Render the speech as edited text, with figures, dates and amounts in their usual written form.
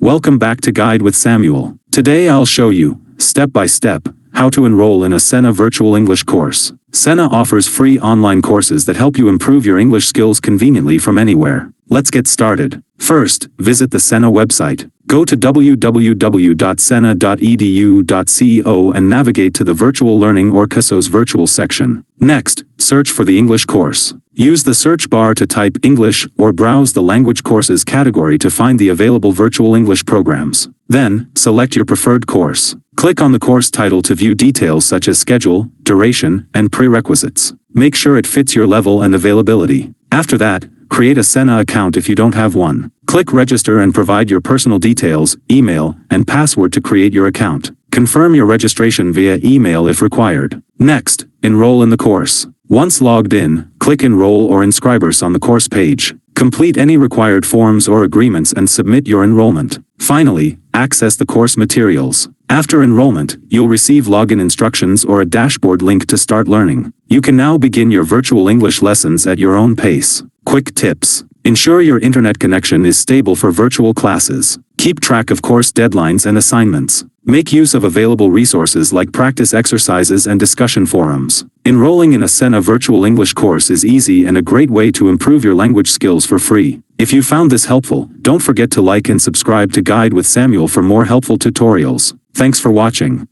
Welcome back to Guide with Samuel. Today I'll show you, step by step, how to enroll in a SENA Virtual English course. SENA offers free online courses that help you improve your English skills conveniently from anywhere. Let's get started. First, visit the SENA website. Go to www.sena.edu.co and navigate to the Virtual Learning or CASO's Virtual section. Next, search for the English course. Use the search bar to type English or browse the Language Courses category to find the available virtual English programs. Then, select your preferred course. Click on the course title to view details such as schedule, duration, and prerequisites. Make sure it fits your level and availability. After that, create a SENA account if you don't have one. Click Register and provide your personal details, email, and password to create your account. Confirm your registration via email if required. Next, enroll in the course. Once logged in, click Enroll or Inscribirse on the course page. Complete any required forms or agreements and submit your enrollment. Finally, access the course materials. After enrollment, you'll receive login instructions or a dashboard link to start learning. You can now begin your virtual English lessons at your own pace. Quick tips. Ensure your internet connection is stable for virtual classes. Keep track of course deadlines and assignments. Make use of available resources like practice exercises and discussion forums. Enrolling in a SENA Virtual English course is easy and a great way to improve your language skills for free. If you found this helpful, don't forget to like and subscribe to Guide with Samuel for more helpful tutorials. Thanks for watching.